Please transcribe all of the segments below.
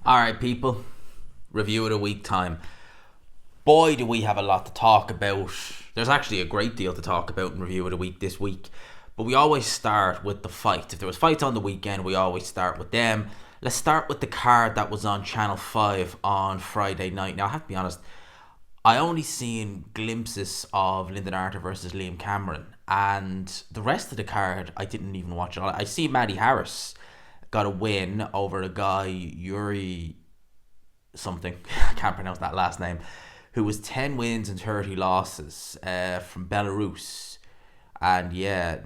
Alright, people. Review of the week time. Boy, do we have a lot to talk about. There's actually a great deal to talk about in review of the week this week. But we always start with the fight. If there was fights on the weekend, we always start with them. Let's start with the card that was on Channel 5 on Friday night. Now, I have to be honest, I only seen glimpses of Lyndon Arthur versus Liam Cameron. And the rest of the card, I didn't even watch it. I see Maddie Harris got a win over a guy, Yuri something, I can't pronounce that last name, who was 10 wins and 30 losses from Belarus. And yeah,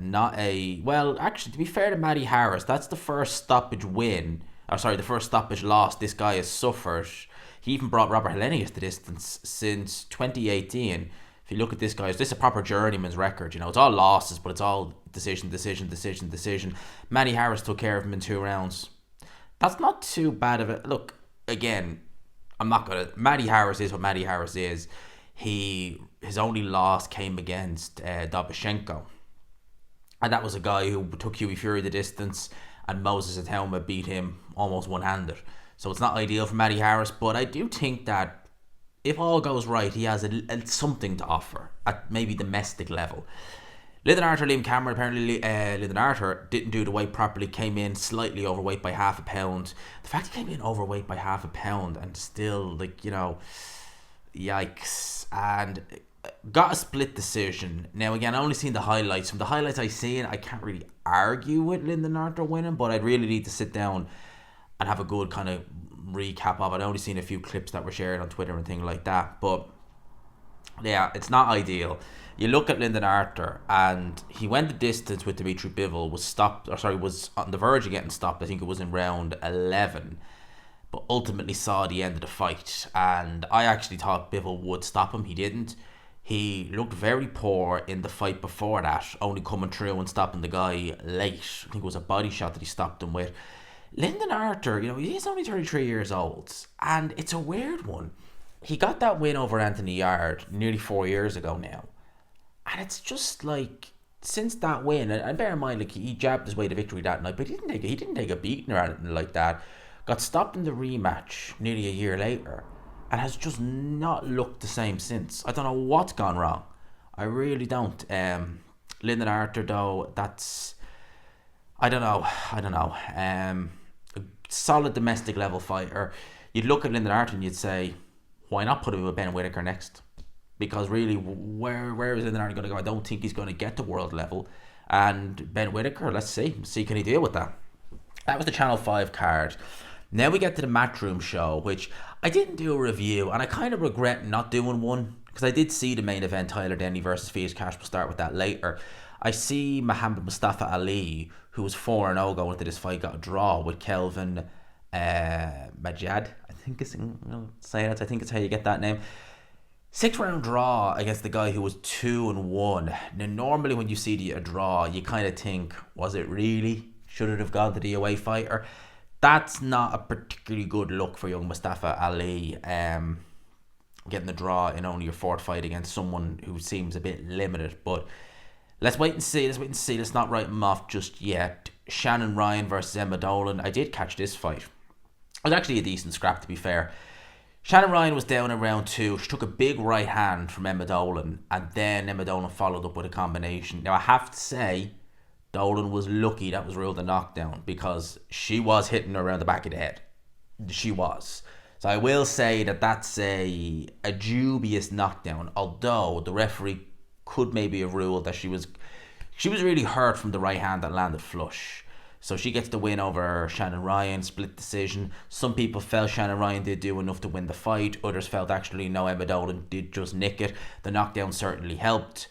actually, to be fair to Maddie Harris, that's the first stoppage the first stoppage loss this guy has suffered. He even brought Robert Helenius the distance since 2018. If you look at this guy, this is a proper journeyman's record. It's all losses, but it's all decision. Maddie Harris took care of him in 2 rounds. That's not too bad of it. Look, again, Maddie Harris is what Maddie Harris is. His only loss came against Dobyshenko. And that was a guy who took Hughie Fury the distance, and Moses Atauma beat him almost one-handed. So it's not ideal for Maddie Harris, but I do think that if all goes right, he has something to offer at maybe domestic level. Lyndon Arthur, Liam Cameron, apparently Lyndon Arthur didn't do the weight properly, came in slightly overweight by half a pound. The fact he came in overweight by half a pound and still, yikes. And got a split decision. Now, again, I only seen the highlights. From the highlights I seen, I can't really argue with Lyndon Arthur winning, but I'd really need to sit down and have a good kind of recap of it. I only seen a few clips that were shared on Twitter and things like that, but yeah, it's not ideal. You look at Lyndon Arthur, and he went the distance with Dimitri Bivol, was on the verge of getting stopped. I think it was in round 11, but ultimately saw the end of the fight. And I actually thought Bivol would stop him. He didn't. He looked very poor in the fight before that, only coming through and stopping the guy late. I think it was a body shot that he stopped him with. Lyndon Arthur, he's only 33 years old, and it's a weird one. He got that win over Anthony Yarde nearly 4 years ago now. And it's just like, since that win, and bear in mind, he jabbed his way to victory that night, but he didn't take a beating or anything like that. Got stopped in the rematch nearly a year later, and has just not looked the same since. I don't know what's gone wrong. I really don't. Lyndon Arthur, though, I don't know. A solid domestic level fighter. You'd look at Lyndon Arthur and you'd say, why not put him with Ben Whittaker next? Because really, where is Lyndon Arthur going to go? I don't think he's going to get to world level. And Ben Whittaker, let's see can he deal with that? That was the Channel 5 card. Now we get to the Matchroom show, which I didn't do a review, and I kind of regret not doing one, because I did see the main event, Tyler Denny versus Felix Cash. We'll start with that later. I see Muhammad Mustafa Ali, who was 4-0 going into this fight, got a draw with Kelvin Majad. I think it's how you get that name. 6-round draw against the guy who was 2-1. Now, normally when you see a draw, you kind of think, was it really? Should it have gone to the away fighter? That's not a particularly good look for young Mustafa Ali. Getting the draw in only your 4th fight against someone who seems a bit limited, but let's wait and see. Let's not write him off just yet. Shannon Ryan versus Emma Dolan. I did catch this fight. It was actually a decent scrap, to be fair. Shannon Ryan was down in round 2. She took a big right hand from Emma Dolan, and then Emma Dolan followed up with a combination. Now, I have to say, Dolan was lucky that was ruled a knockdown, because she was hitting her around the back of the head. She was. So I will say that that's a dubious knockdown, although the referee could maybe have ruled that she was really hurt from the right hand that landed flush. So she gets the win over Shannon Ryan, split decision. Some people felt Shannon Ryan did do enough to win the fight. Others felt actually no, Emma Dolan did just nick it. The knockdown certainly helped.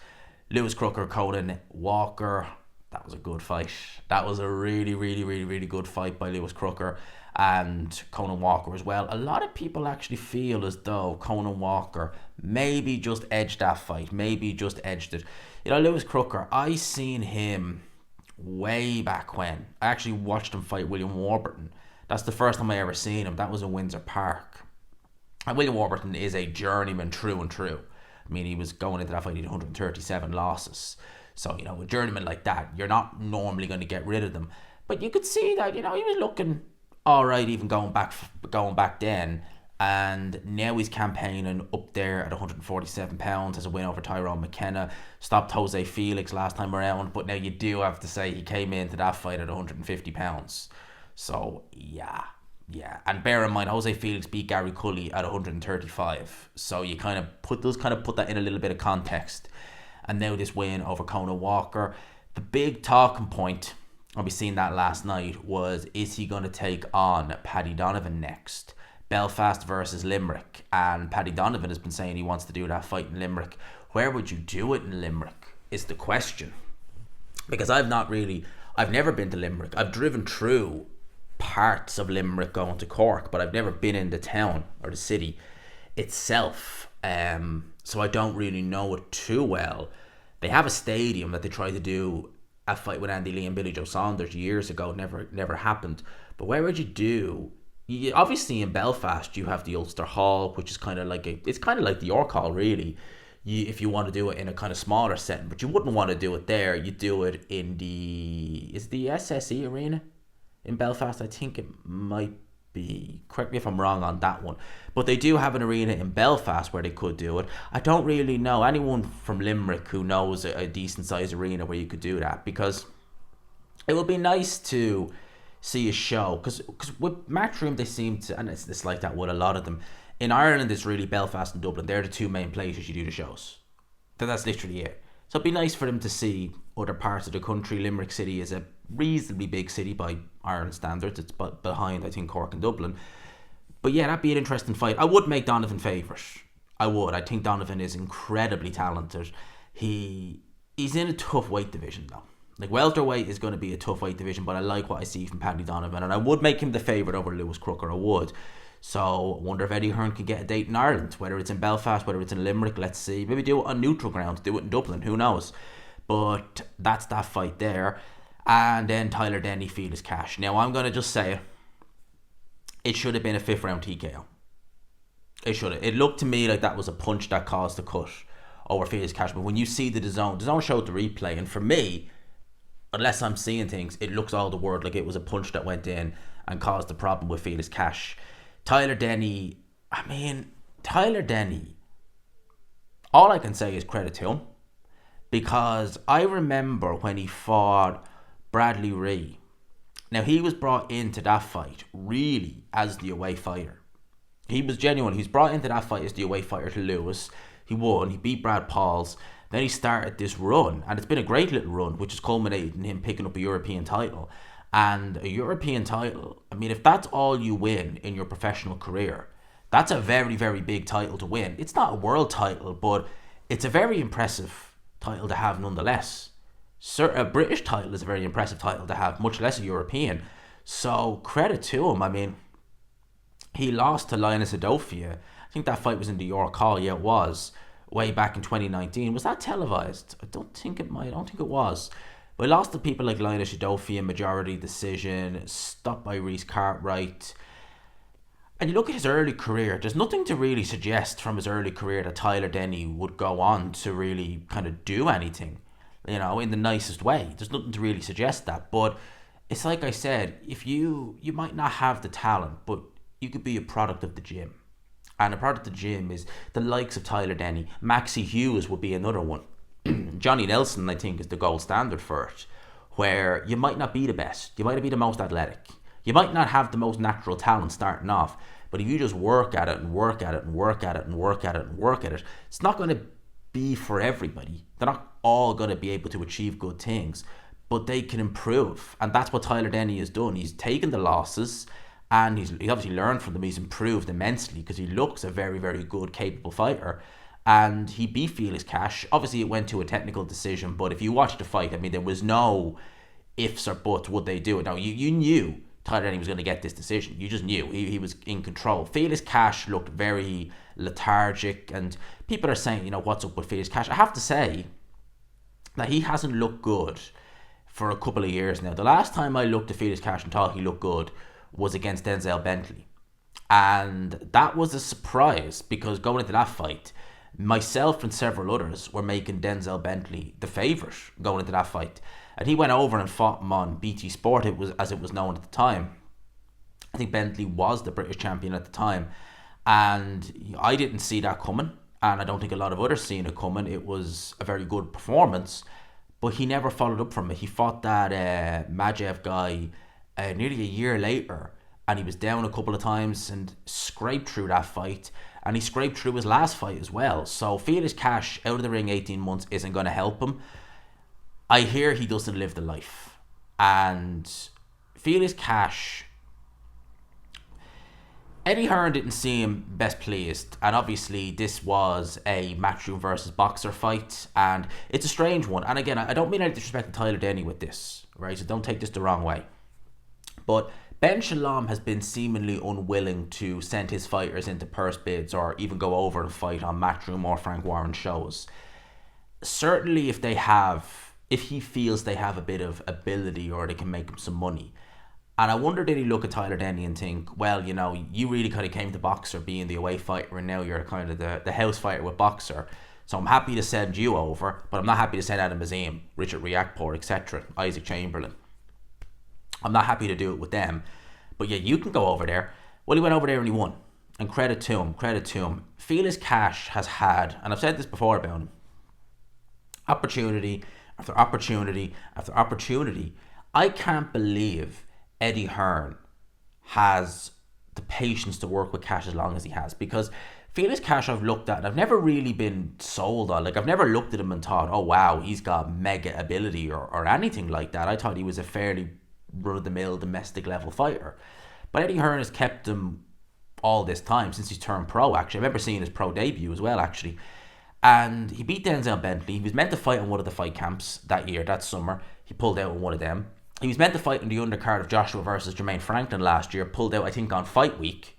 Lewis Crooker, Conan Walker. That was a good fight. That was a really, really, really, really good fight by Lewis Crooker and Conan Walker as well. A lot of people actually feel as though Conan Walker maybe just edged that fight. Maybe just edged it. Lewis Crooker, I seen him way back when. I actually watched him fight William Warburton. That's the first time I ever seen him. That was in Windsor Park. And William Warburton is a journeyman true and true. I mean, he was going into that fight, he had 137 losses. So, a journeyman like that, you're not normally going to get rid of them. But you could see that, he was looking all right, even going back then. And now he's campaigning up there at 147 pounds as a win over Tyrone McKenna. Stopped Jose Felix last time around, but now you do have to say he came into that fight at 150 pounds. So yeah. And bear in mind, Jose Felix beat Gary Cully at 135. So you kind of put that in a little bit of context. And now this win over Conan Walker. The big talking point, and we seen that last night, was is he going to take on Paddy Donovan next? Belfast versus Limerick, and Paddy Donovan has been saying he wants to do that fight in Limerick. Where would you do it in Limerick is the question, because I've never been to Limerick. I've driven through parts of Limerick going to Cork, but I've never been in the town or the city itself, so I don't really know it too well. They have a stadium that they tried to do a fight with Andy Lee and Billy Joe Saunders years ago. Never happened. But where would you do? Obviously in Belfast you have the Ulster Hall, which is kind of like the York Hall really. If you want to do it in a kind of smaller setting, but you wouldn't want to do it there. You do it in the SSE Arena in Belfast. I think it might be. Correct me if I'm wrong on that one. But they do have an arena in Belfast where they could do it. I don't really know anyone from Limerick who knows a decent sized arena where you could do that, because it would be nice to see a show, because with Matchroom they seem to, and it's like that with a lot of them in Ireland, it's really Belfast and Dublin. They're the two main places you do the shows. That's literally it. So it'd be nice for them to see other parts of the country. Limerick City is a reasonably big city by Ireland standards. It's behind, I think, Cork and Dublin. But yeah, that'd be an interesting fight. I would make Donovan favourite. I would. I think Donovan is incredibly talented. He's in a tough weight division though. Like, welterweight is going to be a tough weight division, but I like what I see from Paddy Donovan, and I would make him the favourite over Lewis Crooker. I would. So I wonder if Eddie Hearn can get a date in Ireland, whether it's in Belfast, whether it's in Limerick. Let's see. Maybe do it on neutral ground, do it in Dublin, who knows. But that's that fight there. And then Tyler Denny, Felix Cash. Now I'm going to just say it should have been a 5th round TKO. It should have. It looked to me like that was a punch that caused the cut over Felix Cash. But when you see the DAZN showed the replay, and for me, unless I'm seeing things, it looks all the word like it was a punch that went in and caused the problem with Felix Cash. Tyler Denny, all I can say is credit to him, because I remember when he fought Bradley Ree. Now, he was brought into that fight really as the away fighter. He was genuine. He was brought into that fight as the away fighter to Lewis. He won. He beat Brad Pauls. Then he started this run, and it's been a great little run, which has culminated in him picking up a European title. And a European title, I mean, if that's all you win in your professional career, that's a very, very big title to win. It's not a world title, but it's a very impressive title to have nonetheless. A British title is a very impressive title to have, much less a European. So credit to him. I mean, he lost to Linus Adofia. I think that fight was in the York Hall. Yeah, it was. Way back in 2019. Was that televised? I don't think it was. But he lost to people like Linus Adofia, majority decision, stopped by Reece Cartwright. And you look at his early career, there's nothing to really suggest from his early career that Tyler Denny would go on to really kind of do anything, in the nicest way. There's nothing to really suggest that. But it's like I said, if you might not have the talent, but you could be a product of the gym. And a product of the gym is the likes of Tyler Denny. Maxie Hughes would be another one. Johnny Nelson, I think, is the gold standard for it, where you might not be the best. You might not be the most athletic. You might not have the most natural talent starting off, but if you just work at it and work at it and work at it and work at it and work at it, it's not going to be for everybody. They're not all going to be able to achieve good things, but they can improve. And that's what Tyler Denny has done. He's taken the losses, and he's obviously learned from them. He's improved immensely because he looks a very, very good, capable fighter. And he beat Felix Cash. Obviously, it went to a technical decision, but if you watch the fight, I mean, there was no ifs or buts. Would they do it? Now, you knew Tyler Denny was going to get this decision. You just knew. He was in control. Felix Cash looked very lethargic, and people are saying, what's up with Felix Cash? I have to say that he hasn't looked good for a couple of years now. The last time I looked at Felix Cash and thought he looked good was against Denzel Bentley. And that was a surprise, because going into that fight, myself and several others were making Denzel Bentley the favourite going into that fight. And he went over and fought him on BT Sport, as it was known at the time. I think Bentley was the British champion at the time. And I didn't see that coming. And I don't think a lot of others seen it coming. It was a very good performance. But he never followed up from it. He fought that Majev guy nearly a year later. And he was down a couple of times and scraped through that fight. And he scraped through his last fight as well. So Felix Cash out of the ring 18 months isn't going to help him. I hear he doesn't live the life. And Felix Cash, Eddie Hearn didn't seem best pleased. And obviously this was a Matchroom versus Boxer fight. And it's a strange one. And again, I don't mean any disrespect to Tyler Denny with this, right? So don't take this the wrong way. But Ben Shalom has been seemingly unwilling to send his fighters into purse bids or even go over and fight on Matchroom or Frank Warren shows. Certainly if he feels they have a bit of ability or they can make him some money. And I wonder, did he look at Tyler Denny and think, well, you know, you really kind of came to Boxer being the away fighter and now you're kind of the house fighter with Boxer. So I'm happy to send you over, but I'm not happy to send Adam Azim, Richard Riakporhe, etc., Isaac Chamberlain. I'm not happy to do it with them. But yeah, you can go over there. Well, he went over there and he won. And credit to him. Felix Cash has had, and I've said this before about him, opportunity after opportunity after opportunity. I can't believe Eddie Hearn has the patience to work with Cash as long as he has. Because Felix Cash I've looked at and I've never really been sold on. Like, I've never looked at him and thought, oh wow, he's got mega ability or anything like that. I thought he was a fairly run-of-the-mill domestic level fighter. But Eddie Hearn has kept him all this time since he's turned pro, actually. I remember seeing his pro debut as well, actually. And he beat Denzel Bentley. He was meant to fight on one of the fight camps that year, that summer. He pulled out on one of them. He was meant to fight in the undercard of Joshua versus Jermaine Franklin last year. Pulled out, I think, on fight week.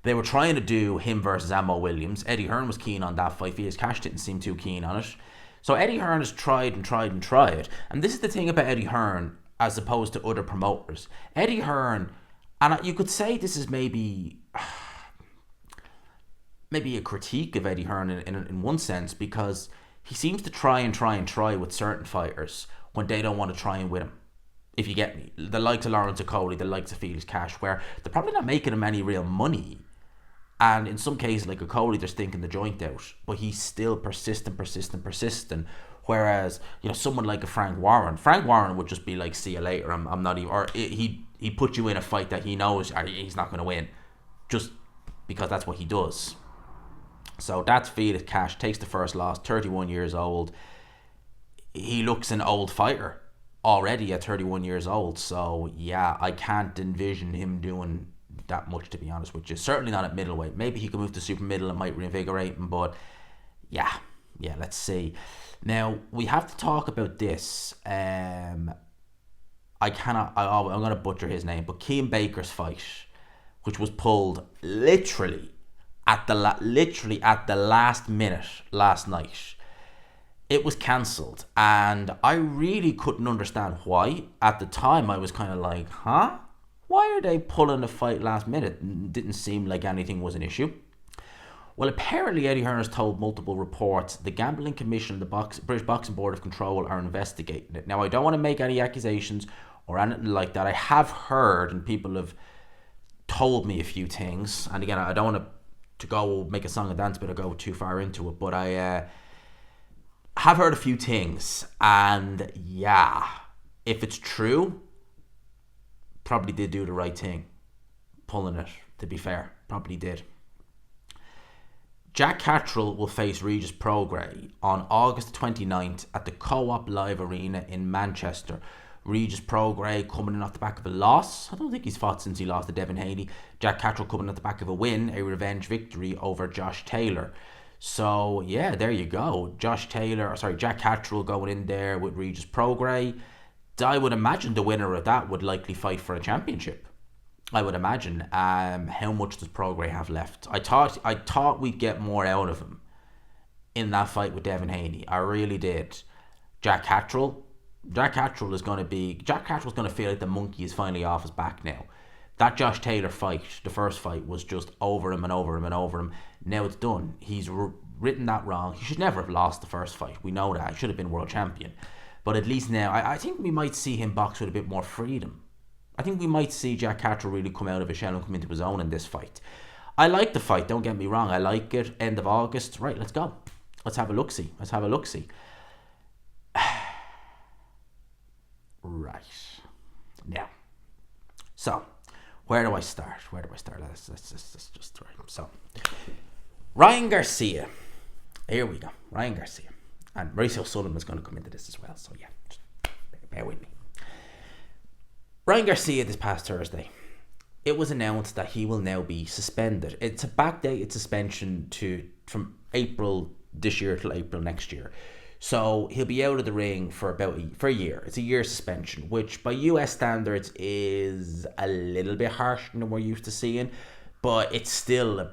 They were trying to do him versus Ammo Williams. Eddie Hearn was keen on that fight. Felix Cash didn't seem too keen on it. So Eddie Hearn has tried and tried and tried. And this is the thing about Eddie Hearn as opposed to other promoters. Eddie Hearn, and you could say this is maybe a critique of Eddie Hearn in one sense, because he seems to try with certain fighters when they don't want to try and win him. If you get me. The likes of Lawrence Okoli, the likes of Felix Cash, where they're probably not making him any real money. And in some cases, like Okoli, they're stinking the joint out. But he's still persistent. Whereas, you know, someone like a Frank Warren would just be like, see you later, I'm not even, or he put you in a fight that he knows he's not going to win, just because that's what he does. So that's Felix Cash, takes the first loss, 31 years old. He looks an old fighter already at 31 years old. So yeah, I can't envision him doing that much, to be honest with you. Certainly not at middleweight. Maybe he could move to super middle and might reinvigorate him, but yeah, let's see. Now, we have to talk about this. I'm going to butcher his name, but Kane Baker's fight, which was pulled literally at the last minute last night. It was cancelled, and I really couldn't understand why. At the time, I was kind of like, huh? Why are they pulling the fight last minute? It didn't seem like anything was an issue. Well, apparently Eddie Hearn has told multiple reports the Gambling Commission and the British Boxing Board of Control are investigating it. Now, I don't want to make any accusations or anything like that. I have heard, and people have told me a few things. And again, I don't want to go make a song and dance, but I go too far into it. But I have heard a few things. And yeah, if it's true, probably did do the right thing. Pulling it, to be fair. Probably did. Jack Catterall will face Regis Prograis on August 29th at the Co-op Live Arena in Manchester. Regis Prograis coming in off the back of a loss. I don't think he's fought since he lost to Devin Haney. Jack Catterall coming off the back of a win, a revenge victory over Josh Taylor. So yeah, there you go. Jack Catterall going in there with Regis Prograis. I would imagine the winner of that would likely fight for a championship. I would imagine. How much does Prograis have left? I thought we'd get more out of him in that fight with Devin Haney. I really did. Jack Catterall is going to feel like the monkey is finally off his back now. That Josh Taylor fight, the first fight, was just over him and over him and over him. Now it's done. He's written that wrong. He should never have lost the first fight. We know that. He should have been world champion. But at least now, I think we might see him box with a bit more freedom. I think we might see Jack Catterall really come out of his shell and come into his own in this fight. I like the fight, don't get me wrong. I like it. End of August. Right, let's go. Let's have a look-see. Right. Now. So, where do I start? Let's just right. So, Ryan Garcia. Here we go. Ryan Garcia. And Mauricio Sullivan's going to come into this as well. So, yeah, just bear with me. Ryan Garcia this past Thursday, it was announced that he will now be suspended. It's a backdated suspension from April this year till April next year. So he'll be out of the ring for a year. It's a year suspension, which by US standards is a little bit harsh than we're used to seeing, but it's still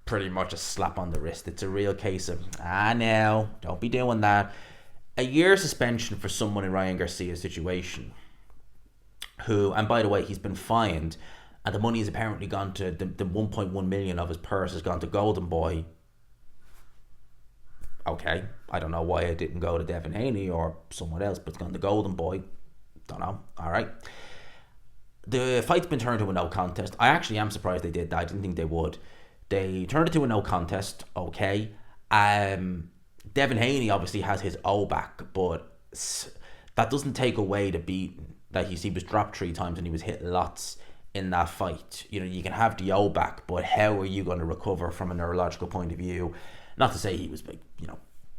pretty much a slap on the wrist. It's a real case of, now, don't be doing that. A year suspension for someone in Ryan Garcia's situation, who, and by the way, he's been fined, and the money has apparently gone to, the 1.1 million of his purse has gone to Golden Boy. Okay, I don't know why it didn't go to Devin Haney or someone else, but it's gone to Golden Boy. Don't know. All right. The fight's been turned to a no contest. I actually am surprised they did that. I didn't think they would. They turned it to a no contest. Okay. Devin Haney obviously has his O back, but that doesn't take away the beating that he was dropped 3 times and he was hit lots in that fight. You know, you can have the O back, but how are you going to recover from a neurological point of view? Not to say he was,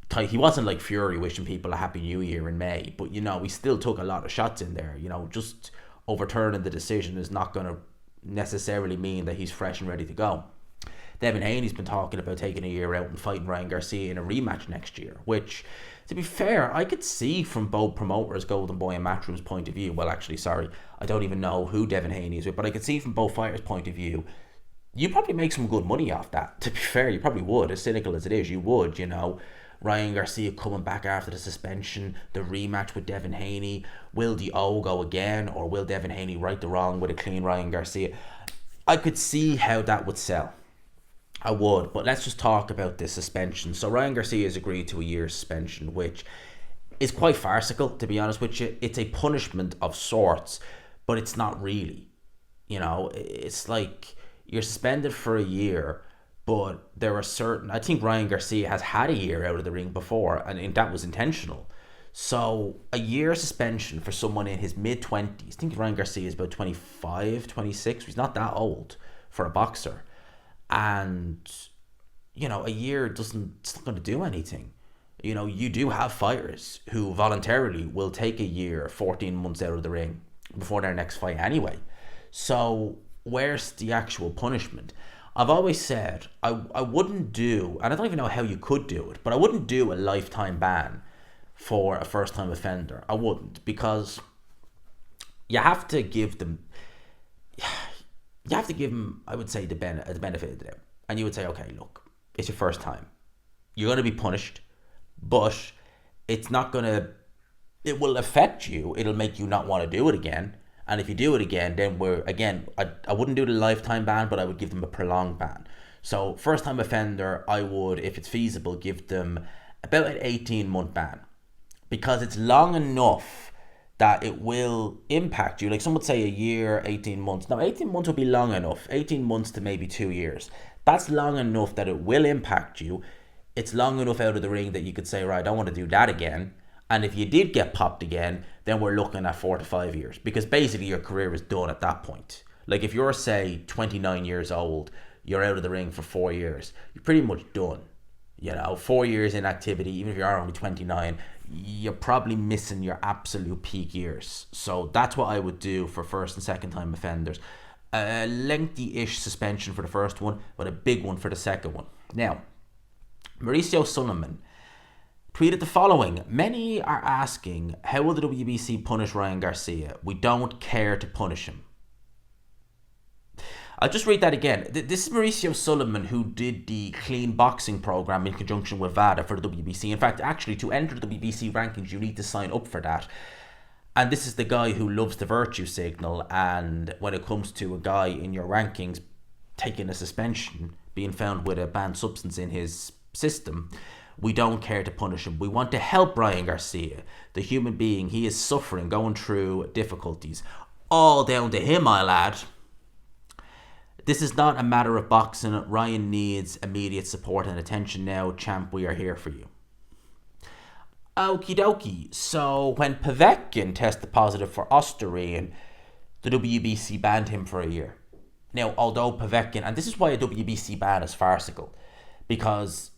tight. He wasn't like Fury wishing people a happy new year in May, but he still took a lot of shots in there. Just overturning the decision is not going to necessarily mean that he's fresh and ready to go. Devin Haney's been talking about taking a year out and fighting Ryan Garcia in a rematch next year, which, to be fair, I could see from both promoters, Golden Boy and Matchroom's point of view. Well, actually, sorry, I don't even know who Devin Haney is with, but I could see from both fighters' point of view, you probably make some good money off that. To be fair, you probably would. As cynical as it is, you would, Ryan Garcia coming back after the suspension, the rematch with Devin Haney. Will the O go again, or will Devin Haney right the wrong with a clean Ryan Garcia? I could see how that would sell. I would, but let's just talk about this suspension. So Ryan Garcia has agreed to a year's suspension, which is quite farcical, to be honest with you. It's a punishment of sorts, but it's not really. It's like you're suspended for a year, but there are certain... I think Ryan Garcia has had a year out of the ring before, and that was intentional. So a year suspension for someone in his mid-20s, I think Ryan Garcia is about 25, 26. He's not that old for a boxer. And, a year it's not going to do anything. You do have fighters who voluntarily will take a year, 14 months out of the ring before their next fight anyway. So where's the actual punishment? I've always said I wouldn't do, and I don't even know how you could do it, but I wouldn't do a lifetime ban for a first-time offender. I wouldn't, because you have to give them... I would say, the benefit of the doubt. And you would say, okay, look, it's your first time. You're going to be punished, but it's not going to... It will affect you. It'll make you not want to do it again. And if you do it again, then I wouldn't do the lifetime ban, but I would give them a prolonged ban. So first-time offender, I would, if it's feasible, give them about an 18-month ban. Because it's long enough that it will impact you. Like some would say a year, 18 months. Now, 18 months would be long enough. 18 months to maybe 2 years. That's long enough that it will impact you. It's long enough out of the ring that you could say, right, I don't want to do that again. And if you did get popped again, then we're looking at 4 to 5 years. Because basically your career is done at that point. Like if you're, say, 29 years old, you're out of the ring for 4 years, you're pretty much done. 4 years inactivity, even if you are only 29, you're probably missing your absolute peak years. So that's what I would do for first and second time offenders. A lengthy-ish suspension for the first one, but a big one for the second one. Now, Mauricio Sullivan tweeted the following: many are asking, how will the WBC punish Ryan Garcia? We don't care to punish him. I'll just read that again. This is Mauricio Sullivan, who did the clean boxing program in conjunction with VADA for the WBC. In fact, actually, to enter the WBC rankings, you need to sign up for that. And this is the guy who loves the virtue signal. And when it comes to a guy in your rankings taking a suspension, being found with a banned substance in his system, we don't care to punish him. We want to help Ryan Garcia, the human being. He is suffering, going through difficulties. all down to him, I'll add. This is not a matter of boxing. Ryan needs immediate support and attention now. Champ, we are here for you. Okie dokie. So when Povetkin tested positive for Osterine, the WBC banned him for a year. Now, although Povetkin, and this is why a WBC ban is farcical, because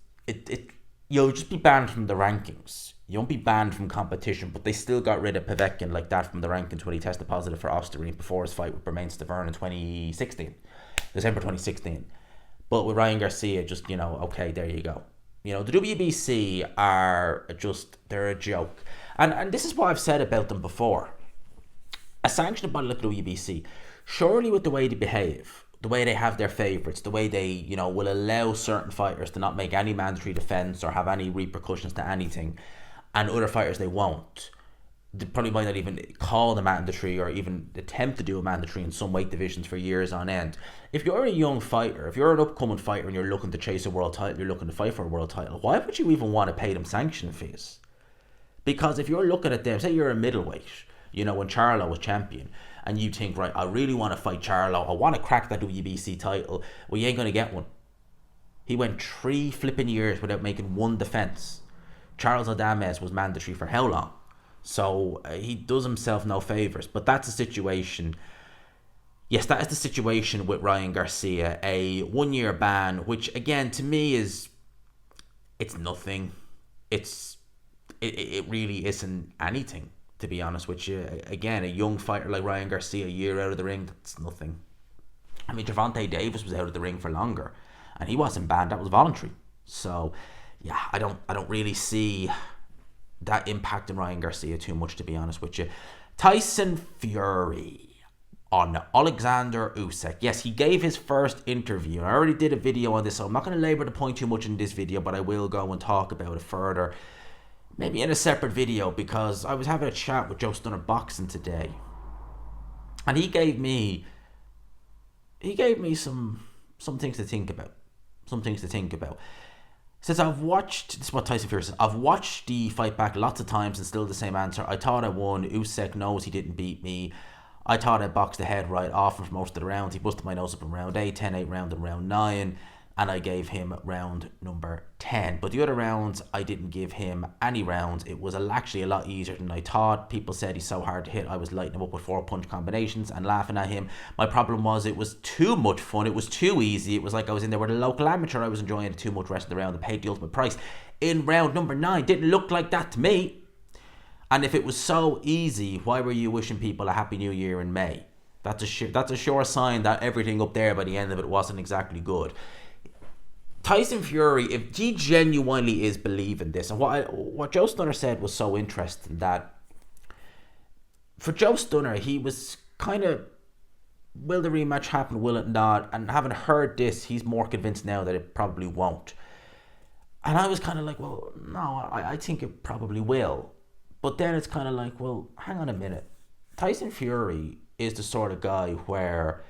you'll just be banned from the rankings. You won't be banned from competition, but they still got rid of Povetkin like that from the rankings when he tested positive for Osterine before his fight with Bermane Stiverne in 2016. December 2016. But with Ryan Garcia, just, okay, there you go. The WBC they're a joke. And this is what I've said about them before. A sanctioned body like the WBC, surely with the way they behave, the way they have their favourites, the way they, will allow certain fighters to not make any mandatory defence or have any repercussions to anything, and other fighters they won't. They probably might not even call the mandatory or even attempt to do a mandatory in some weight divisions for years on end. If you're a young fighter, if you're an upcoming fighter and you're looking to chase a world title, you're looking to fight for a world title, why would you even want to pay them sanction fees? Because if you're looking at them, say you're a middleweight, when Charlo was champion, and you think, right, I really want to fight Charlo, I want to crack that WBC title, well, you ain't going to get one. He went 3 flipping years without making one defence. Charles Adames was mandatory for how long? So he does himself no favours. But that's a situation. Yes, that is the situation with Ryan Garcia. A 1-year ban, which again to me it's nothing. It really isn't anything, to be honest with you. Again, a young fighter like Ryan Garcia, a year out of the ring, that's nothing. I mean, Gervonta Davis was out of the ring for longer, and he wasn't banned. That was voluntary. So yeah, I don't really see that impacting Ryan Garcia too much, to be honest with you. Tyson Fury on Alexander Usyk. Yes, he gave his first interview. I already did a video on this, so I'm not going to labour the point too much in this video, but I will go and talk about it further, maybe in a separate video, because I was having a chat with Joe Stunner Boxing today, and he gave me some things to think about. Since I've watched, this is what Tyson Fury says, I've watched the fight back lots of times and still the same answer. I thought I won. Usyk knows he didn't beat me. I thought I boxed the head right off him for most of the rounds. He busted my nose up in round 8, 10-8 round in round 9. And I gave him round number 10. But the other rounds, I didn't give him any rounds. It was actually a lot easier than I thought. People said he's so hard to hit. I was lighting him up with 4-punch combinations and laughing at him. My problem was it was too much fun. It was too easy. It was like I was in there with a local amateur. I was enjoying it too much rest of the round and paid the ultimate price. In round number 9, didn't look like that to me. And if it was so easy, why were you wishing people a Happy New Year in May? That's a sure sign that everything up there by the end of it wasn't exactly good. Tyson Fury, if he genuinely is believing this, and what Joe Stunner said was so interesting, that for Joe Stunner, he was kind of, will the rematch happen, will it not? And having heard this, he's more convinced now that it probably won't. And I was kind of like, well, no, I think it probably will. But then it's kind of like, well, hang on a minute. Tyson Fury is the sort of guy where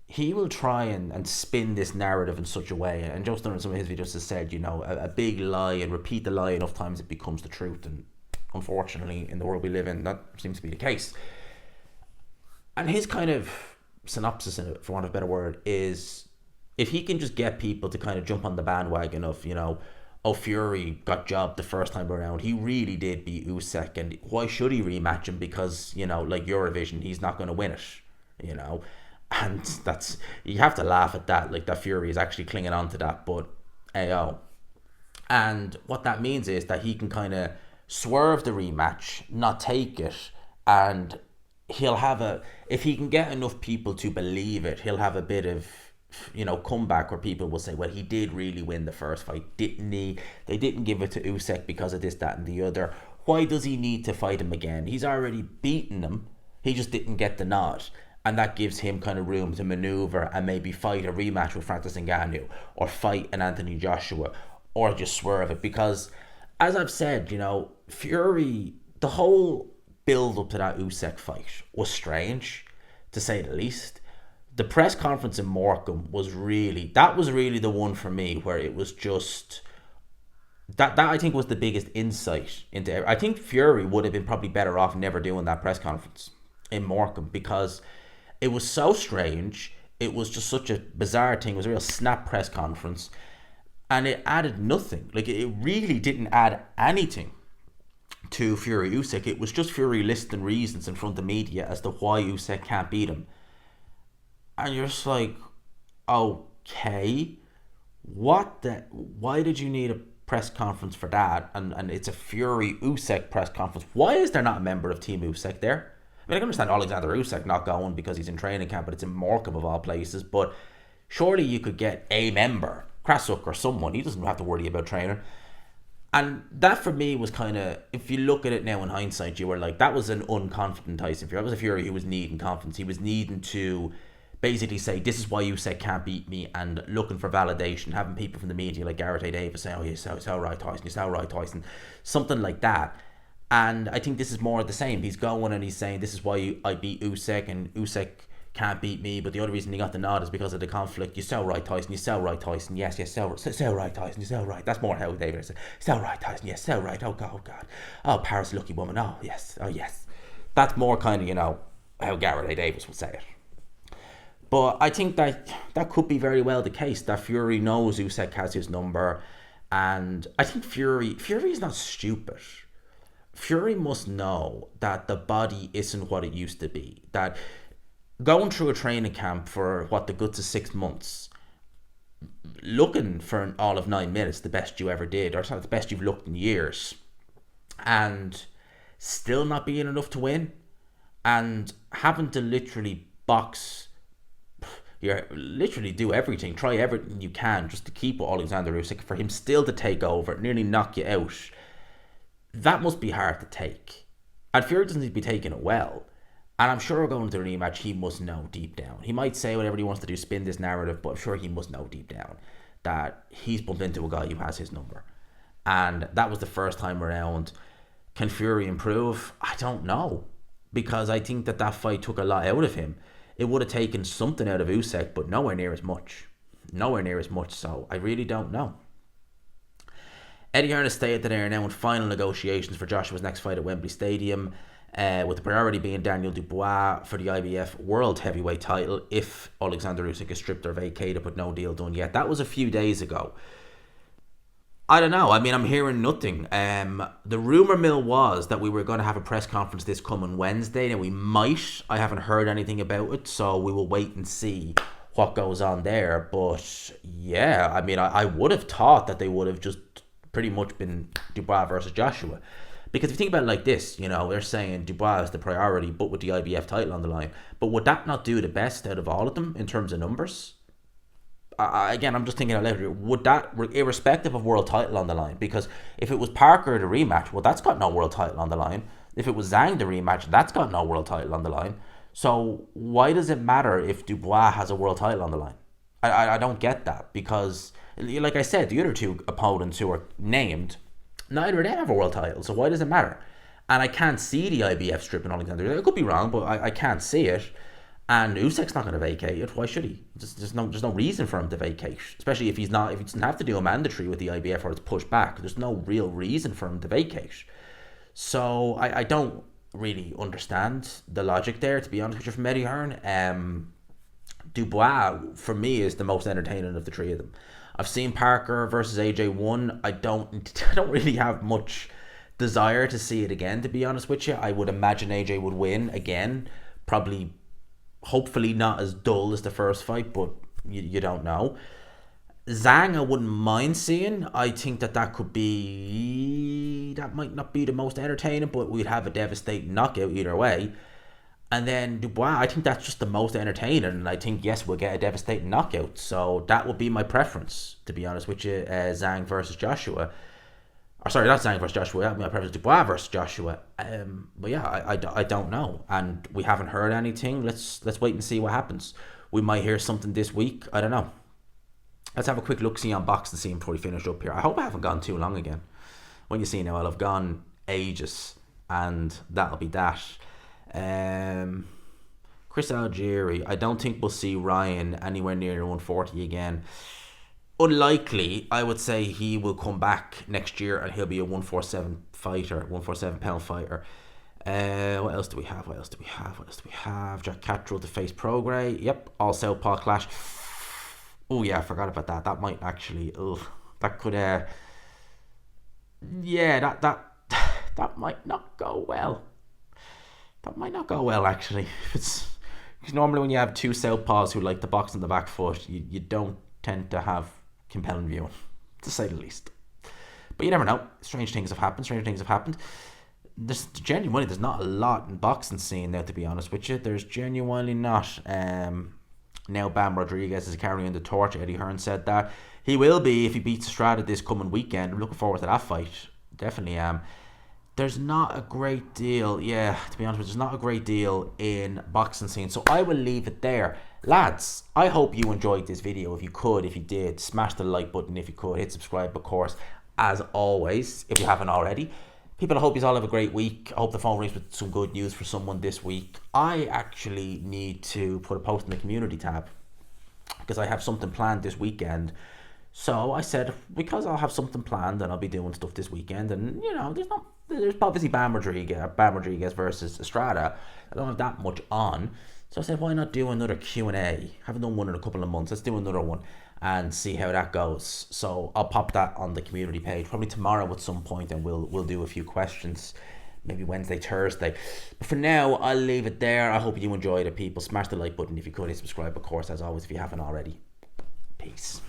he will try and spin this narrative in such a way, and Joe Stunner in some of his videos has said, a big lie, and repeat the lie enough times it becomes the truth, and unfortunately in the world we live in, that seems to be the case. And his kind of synopsis in it, for want of a better word, is if he can just get people to kind of jump on the bandwagon of, Fury got jobbed the first time around, he really did beat Usyk, and why should he rematch him, because, like Eurovision, he's not going to win it, And that's, you have to laugh at that, like that Fury is actually clinging on to that, but AO. And what that means is that he can kind of swerve the rematch, not take it, and he'll have if he can get enough people to believe it, he'll have a bit of, comeback where people will say, well, he did really win the first fight, didn't he? They didn't give it to Usyk because of this, that, and the other. Why does he need to fight him again? He's already beaten him. He just didn't get the nod. And that gives him kind of room to maneuver and maybe fight a rematch with Francis Ngannou, or fight an Anthony Joshua, or just swerve it. Because, as I've said, Fury, the whole build up to that Usyk fight was strange, to say the least. The press conference in Morecambe was really the one for me where it was just, that I think was the biggest insight into. I think Fury would have been probably better off never doing that press conference. in Morecambe, because it was so strange. It was just such a bizarre thing. It was a real snap press conference, and it added nothing. Like, it really didn't add anything to Fury Usyk. It was just Fury listing reasons in front of the media as to why Usyk can't beat him. And you're just like, okay, why did you need a press conference for that? And it's a Fury Usyk press conference. Why is there not a member of Team Usyk there? I mean, I can understand Alexander Usyk not going because he's in training camp, but it's in Morecambe of all places. But surely you could get a member, Krasuk or someone. He doesn't have to worry about training. And that for me was kind of, if you look at it now in hindsight, you were like, that was an unconfident Tyson Fury. That was a Fury who was needing confidence. He was needing to basically say, this is why Usyk can't beat me, and looking for validation, having people from the media like Gareth A. Davis saying, you're so right, Tyson, you're so right, Tyson. Something like that. And I think this is more of the same. He's going and he's saying, this is why I beat Usyk, and Usyk can't beat me, but the only reason he got the nod is because of the conflict. You're so right, Tyson, you're so right, Tyson. Yes, so right, Tyson, you're so right. That's more how David said, so right, Tyson, yes, so right. Oh, God. Oh, Paris, lucky woman. Oh, yes. That's more kind of, how Gareth A. Davis would say it. But I think that could be very well the case, that Fury knows Usyk has his number. And I think Fury is not stupid. Fury must know that the body isn't what it used to be. That going through a training camp for the guts of 6 months, looking for all of 9 minutes, the best you ever did, or the best you've looked in years, and still not being enough to win, and having to literally do everything, try everything you can just to keep with Alexander Usyk, for him still to take over, nearly knock you out. That must be hard to take. And Fury doesn't need to be taking it well. And I'm sure going into the rematch, he must know deep down. He might say whatever he wants to do, spin this narrative, but I'm sure he must know deep down that he's bumped into a guy who has his number. And that was the first time around. Can Fury improve? I don't know. Because I think that fight took a lot out of him. It would have taken something out of Usyk, but nowhere near as much. So I really don't know. Eddie Hearn has stated that they are now in final negotiations for Joshua's next fight at Wembley Stadium, with the priority being Daniel Dubois for the IBF World Heavyweight title if Alexander Usyk is stripped or vacated, but no deal done yet. That was a few days ago. I don't know. I mean, I'm hearing nothing. The rumour mill was that we were going to have a press conference this coming Wednesday. Now, we might. I haven't heard anything about it, so we will wait and see what goes on there. But, yeah, I mean, I would have thought that they would have just pretty much been Dubois versus Joshua. Because if you think about it like this, they're saying Dubois is the priority, but with the IBF title on the line. But would that not do the best out of all of them in terms of numbers? Again, I'm just thinking out loud here. Would that, irrespective of world title on the line, because if it was Parker the rematch, well, that's got no world title on the line. If it was Zhang the rematch, that's got no world title on the line. So why does it matter if Dubois has a world title on the line? I don't get that, because, like I said, the other two opponents who are named, neither of them have a world title, so why does it matter? And I can't see the IBF stripping Alexander. I could be wrong, but I can't see it. And Usyk's not going to vacate it. Why should he? There's no reason for him to vacate, especially if he doesn't have to do a mandatory with the IBF or it's pushed back. There's no real reason for him to vacate. So I don't really understand the logic there, to be honest with you, from Eddie Hearn. Dubois, for me, is the most entertaining of the three of them. I've seen Parker versus AJ 1. I don't really have much desire to see it again, to be honest with you. I would imagine AJ would win again. Probably, hopefully not as dull as the first fight, but you don't know. Zhang, I wouldn't mind seeing. I think that might not be the most entertaining, but we'd have a devastating knockout either way. And then Dubois, I think that's just the most entertaining. And I think, yes, we'll get a devastating knockout. So that would be my preference, to be honest with you. Zhang versus Joshua. Or sorry, not Zhang versus Joshua. That would be my preference. Dubois versus Joshua. But yeah, I don't know. And we haven't heard anything. Let's wait and see what happens. We might hear something this week. I don't know. Let's have a quick look-see on box to see him before we finish up here. I hope I haven't gone too long again. When you see now, I'll have gone ages. And that'll be that. Chris Algieri, I don't think we'll see Ryan anywhere near 140 again. Unlikely. I would say he will come back next year and he'll be a 147 fighter, 147 pound fighter. What else do we have? Jack Catterall to face Prograis. Yep, all southpaw clash. Oh yeah, I forgot about that. That might actually, that could, yeah, that might not go well. That might not go well actually. It's because normally when you have two southpaws who like to box on the back foot, you don't tend to have compelling viewing, to say the least. But you never know. Strange things have happened. There's not a lot in boxing scene now, to be honest with you. There's genuinely not. Now Bam Rodriguez is carrying the torch. Eddie Hearn said that he will be if he beats Estrada this coming weekend. I'm looking forward to that fight. Definitely am. There's not a great deal, to be honest with you, there's not a great deal in boxing scene. So I will leave it there. Lads, I hope you enjoyed this video. If you did, smash the like button if you could. Hit subscribe, of course, as always, if you haven't already. People, I hope you all have a great week. I hope the phone rings with some good news for someone this week. I actually need to put a post in the community tab because I have something planned this weekend. So I said, because I'll have something planned and I'll be doing stuff this weekend, and there's obviously Bam Rodriguez versus Estrada. I don't have that much on. So I said, why not do another Q&A? Haven't done one in a couple of months. Let's do another one and see how that goes. So I'll pop that on the community page probably tomorrow at some point, and we'll do a few questions, maybe Wednesday, Thursday. But for now, I'll leave it there. I hope you enjoyed it, people. Smash the like button if you could. Hit subscribe, of course, as always, if you haven't already. Peace.